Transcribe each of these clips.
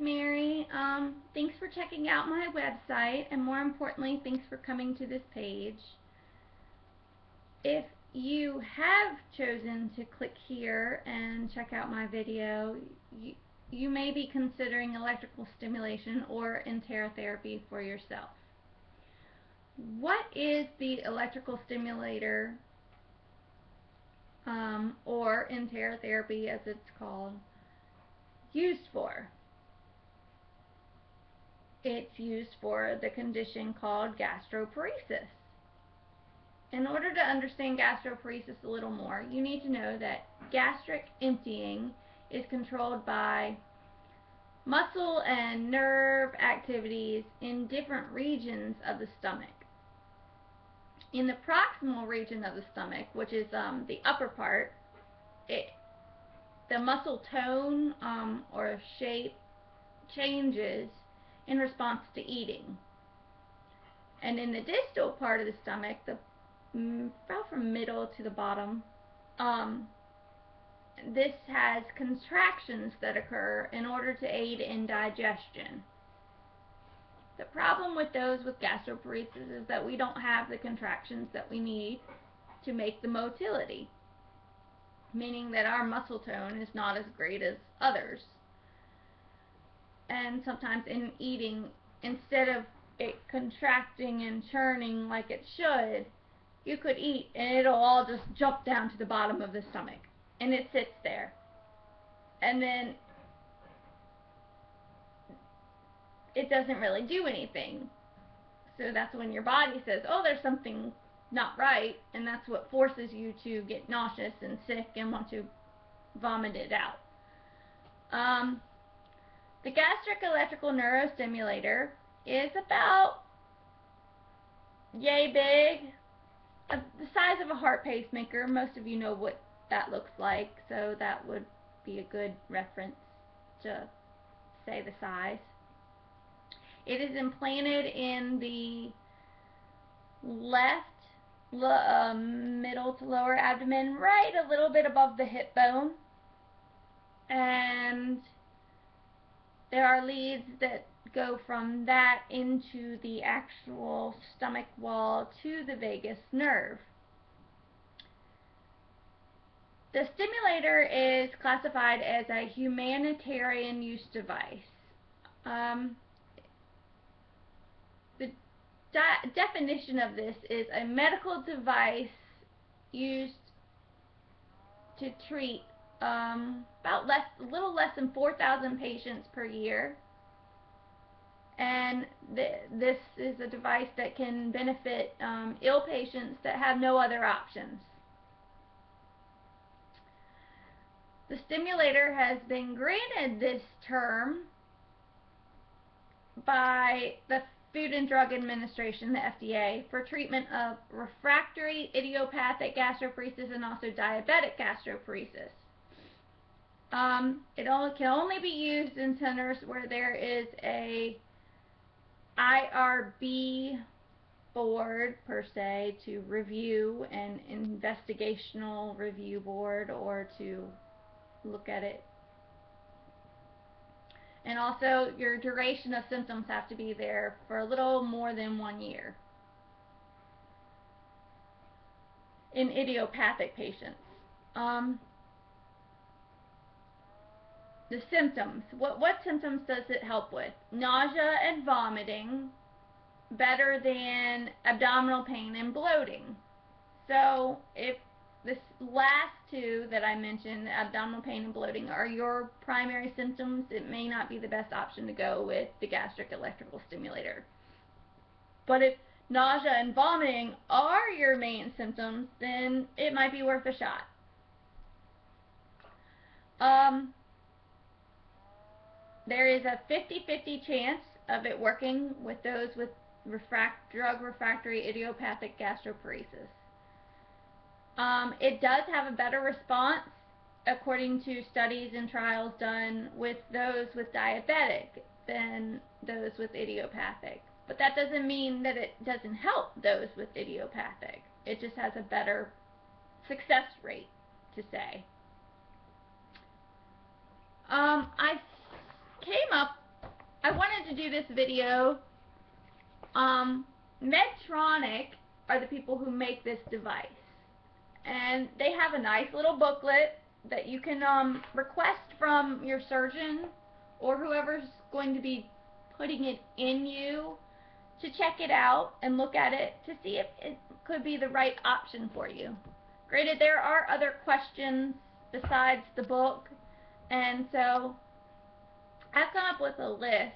Mary. Thanks for checking out my website, and more importantly, thanks for coming to this page. If you have chosen to click here and check out my video, you may be considering electrical stimulation or Enterra therapy for yourself. What is the electrical stimulator, or Enterra therapy as it's called, used for? It's used for the condition called gastroparesis. In order to understand gastroparesis a little more, you need to know that gastric emptying is controlled by muscle and nerve activities in different regions of the stomach. In the proximal region of the stomach, which is the upper part, the muscle tone or shape changes in response to eating. And in the distal part of the stomach, about from middle to the bottom, this has contractions that occur in order to aid in digestion. The problem with those with gastroparesis is that we don't have the contractions that we need to make the motility, meaning that our muscle tone is not as great as others. And sometimes in eating, instead of it contracting and churning like it should, you could eat and it'll all just jump down to the bottom of the stomach, and it sits there, and then it doesn't really do anything. So that's when your body says, oh, there's something not right, and that's what forces you to get nauseous and sick and want to vomit it out. The gastric electrical neurostimulator is about yay big, the size of a heart pacemaker. Most of you know what that looks like, so that would be a good reference to say the size. It is implanted in the left middle to lower abdomen, right a little bit above the hip bone, and there are leads that go from that into the actual stomach wall to the vagus nerve. The stimulator is classified as a humanitarian use device. The definition of this is a medical device used to treat a little less than 4,000 patients per year, and this is a device that can benefit ill patients that have no other options. The stimulator has been granted this term by the Food and Drug Administration, the FDA, for treatment of refractory idiopathic gastroparesis and also diabetic gastroparesis. It can only be used in centers where there is a IRB board, per se, to review, an investigational review board, or to look at it. And also, your duration of symptoms have to be there for a little more than 1 year in idiopathic patients. The symptoms. What symptoms does it help with? Nausea and vomiting, better than abdominal pain and bloating. So if this last two that I mentioned, abdominal pain and bloating, are your primary symptoms, it may not be the best option to go with the gastric electrical stimulator. But if nausea and vomiting are your main symptoms, then it might be worth a shot. There is a 50-50 chance of it working with those with drug refractory idiopathic gastroparesis. It does have a better response, according to studies and trials done with those with diabetic, than those with idiopathic. But that doesn't mean that it doesn't help those with idiopathic. It just has a better success rate, to say. I came up to do this video. Medtronic are the people who make this device, and they have a nice little booklet that you can request from your surgeon or whoever's going to be putting it in you to check it out and look at it to see if it could be the right option for you. Granted, there are other questions besides the book, and so I've come up with a list,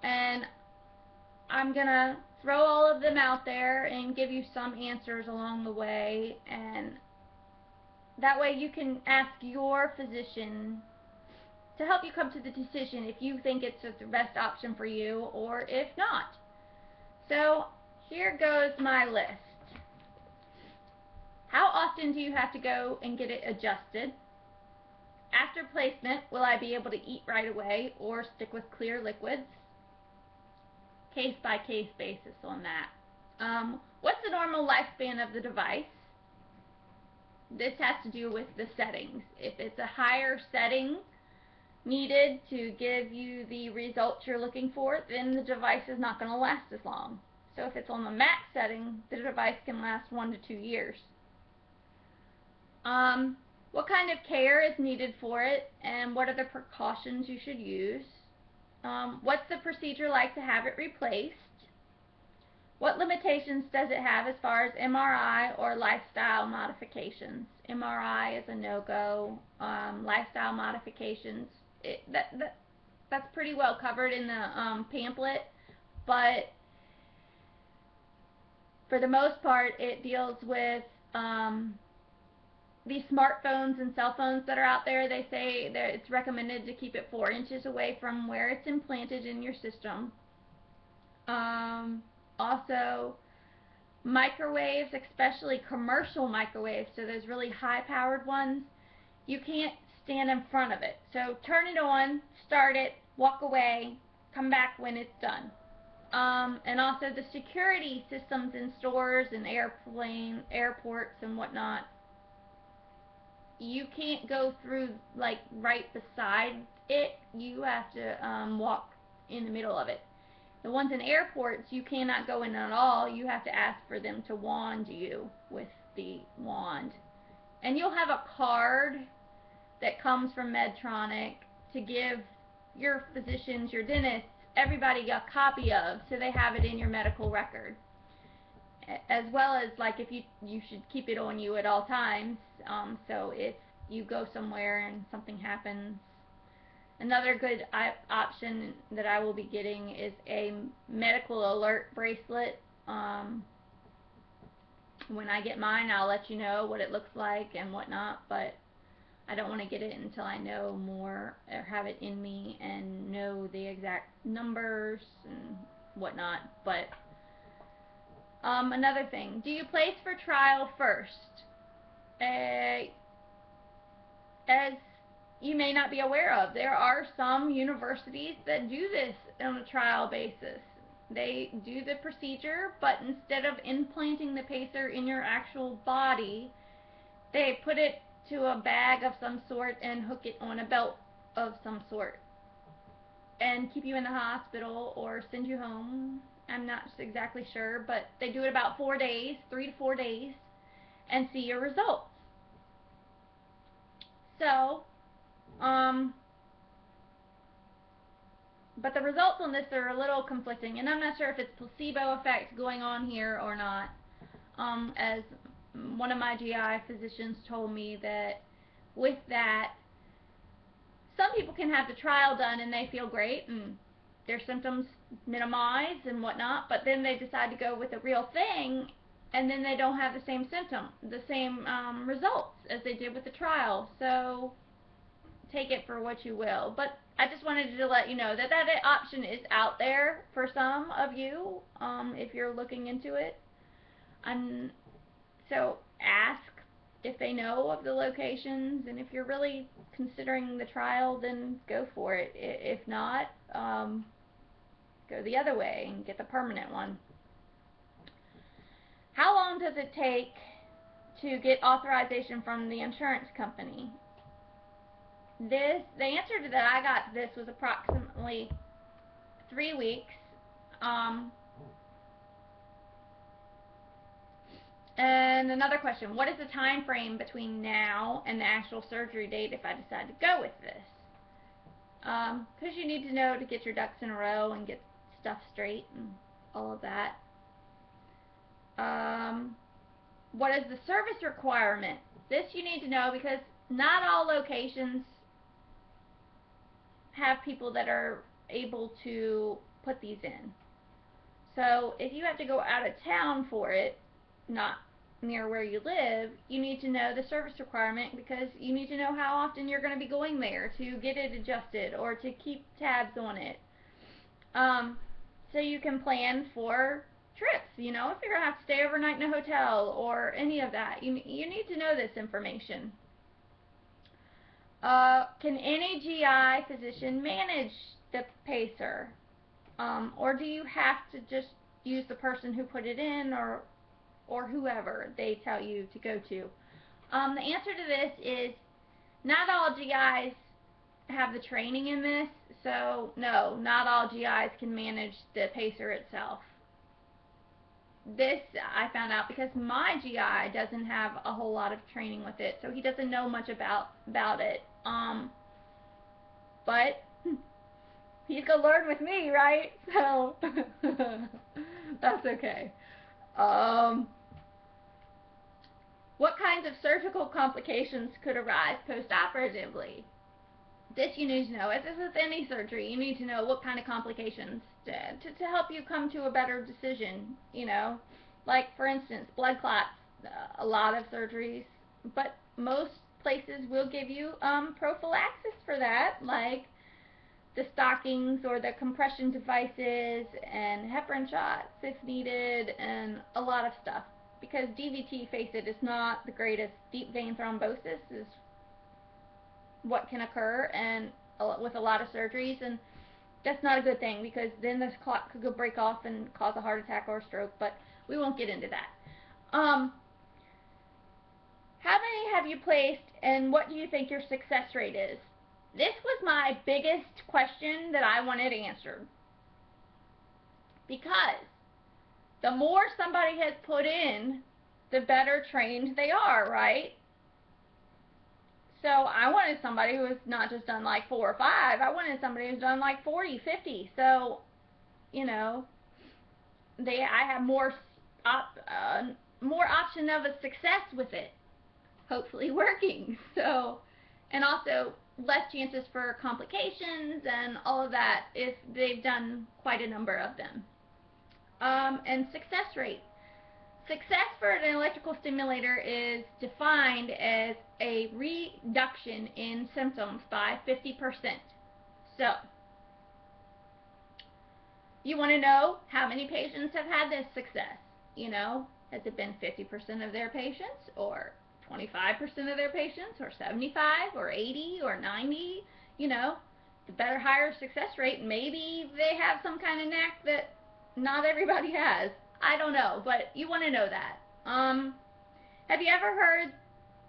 and I'm gonna throw all of them out there and give you some answers along the way, and that way you can ask your physician to help you come to the decision if you think it's the best option for you or if not. So here goes my list. How often do you have to go and get it adjusted? After placement, will I be able to eat right away or stick with clear liquids? Case-by-case basis on that. What's the normal lifespan of the device? This has to do with the settings. If it's a higher setting needed to give you the results you're looking for, then the device is not going to last as long. So if it's on the max setting, the device can last 1 to 2 years. What kind of care is needed for it, and what are the precautions you should use? What's the procedure like to have it replaced? What limitations does it have as far as MRI or lifestyle modifications? MRI is a no-go. Lifestyle modifications, that's pretty well covered in the pamphlet, but for the most part it deals with these smartphones and cell phones that are out there. They say that it's recommended to keep it 4 inches away from where it's implanted in your system. Also, microwaves, especially commercial microwaves, so those really high-powered ones, you can't stand in front of it. So turn it on, start it, walk away, come back when it's done. And also the security systems in stores and airports and whatnot, you can't go through like right beside it. You have to walk in the middle of it. The ones in airports, you cannot go in at all. You have to ask for them to wand you with the wand. And you'll have a card that comes from Medtronic to give your physicians, your dentists, everybody a copy of, so they have it in your medical record. As well as, like, if you should keep it on you at all times, so if you go somewhere and something happens. Another good option that I will be getting is a medical alert bracelet. When I get mine, I'll let you know what it looks like and whatnot, but I don't want to get it until I know more or have it in me and know the exact numbers and whatnot. But another thing, do you place for trial first? As you may not be aware of, there are some universities that do this on a trial basis. They do the procedure, but instead of implanting the pacer in your actual body, they put it to a bag of some sort and hook it on a belt of some sort and keep you in the hospital or send you home. I'm not exactly sure, but they do it about 4 days, 3 to 4 days, and see your results. So, but the results on this are a little conflicting, and I'm not sure if it's placebo effect going on here or not. As one of my GI physicians told me that with that, some people can have the trial done and they feel great and their symptoms minimize and whatnot, but then they decide to go with a real thing and then they don't have the same results as they did with the trial. So take it for what you will. But I just wanted to let you know that that option is out there for some of you if you're looking into it. So ask if they know of the locations, and if you're really considering the trial, then go for it. If not, go the other way and get the permanent one. How long does it take to get authorization from the insurance company? The answer to that I got to this was approximately 3 weeks. And another question, what is the time frame between now and the actual surgery date if I decide to go with this? Because you need to know to get your ducks in a row and get stuff straight and all of that. What is the service requirement? This you need to know because not all locations have people that are able to put these in. So if you have to go out of town for it, not near where you live, you need to know the service requirement because you need to know how often you're going to be going there to get it adjusted or to keep tabs on it. So you can plan for trips, you know, if you're going to have to stay overnight in a hotel or any of that. You need to know this information. Can any GI physician manage the pacer? Or do you have to just use the person who put it in or whoever they tell you to go to? The answer to this is not all GIs have the training in this, so no, not all GIs can manage the pacer itself. This I found out because my GI doesn't have a whole lot of training with it, so he doesn't know much about it. But he's gonna learn with me, right? So that's okay. What kinds of surgical complications could arise post-operatively? This you need to know. As is with any surgery, you need to know what kind of complications to help you come to a better decision, you know. Like, for instance, blood clots, a lot of surgeries, but most places will give you prophylaxis for that, like the stockings or the compression devices and heparin shots if needed and a lot of stuff. Because DVT, face it, is not the greatest. Deep vein thrombosis is what can occur and with a lot of surgeries, and that's not a good thing because then this clot could go break off and cause a heart attack or a stroke, but we won't get into that. How many have you placed and what do you think your success rate is? This was my biggest question that I wanted answered, because the more somebody has put in, the better trained they are, right? So I wanted somebody who was not just done like 4 or 5. I wanted somebody who's done like 40, 50. So, you know, I have more option of a success with it, hopefully working. So, and also less chances for complications and all of that if they've done quite a number of them. And success rate. Success for an electrical stimulator is defined as a reduction in symptoms by 50%. So, you want to know how many patients have had this success. You know, has it been 50% of their patients, or 25% of their patients, or 75, or 80, or 90? You know, the better, higher success rate, maybe they have some kind of knack that not everybody has. I don't know, but you want to know that. Have you ever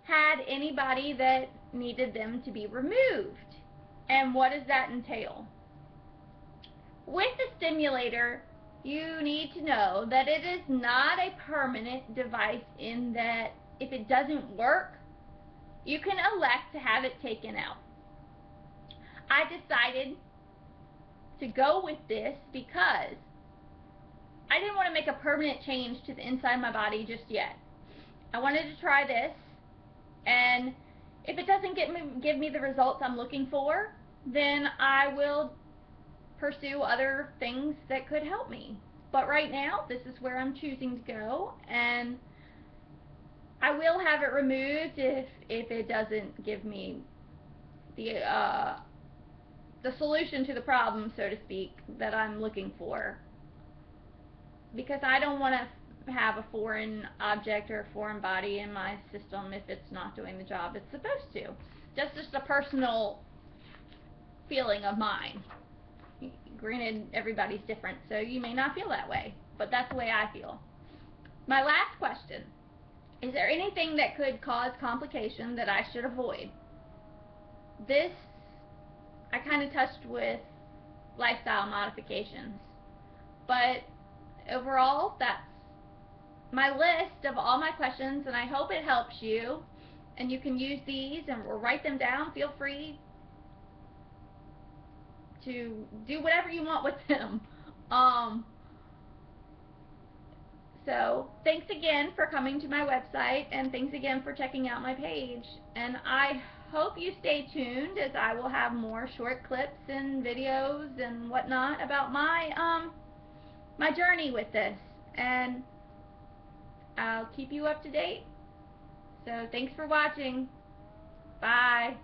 had anybody that needed them to be removed? And what does that entail? With the stimulator, you need to know that it is not a permanent device in that if it doesn't work, you can elect to have it taken out. I decided to go with this because I didn't want to make a permanent change to the inside of my body just yet. I wanted to try this, and if it doesn't give me the results I'm looking for, then I will pursue other things that could help me. But right now, this is where I'm choosing to go, and I will have it removed if it doesn't give me the solution to the problem, so to speak, that I'm looking for. Because I don't want to have a foreign object or a foreign body in my system if it's not doing the job it's supposed to. That's just a personal feeling of mine. Granted, everybody's different, so you may not feel that way, but that's the way I feel. My last question, is there anything that could cause complication that I should avoid? This I kind of touched with lifestyle modifications. But overall, that's my list of all my questions, and I hope it helps you. And you can use these or write them down. Feel free to do whatever you want with them. So thanks again for coming to my website, and thanks again for checking out my page. And I hope you stay tuned, as I will have more short clips and videos and whatnot about my journey with this. And I'll keep you up to date. So thanks for watching. Bye.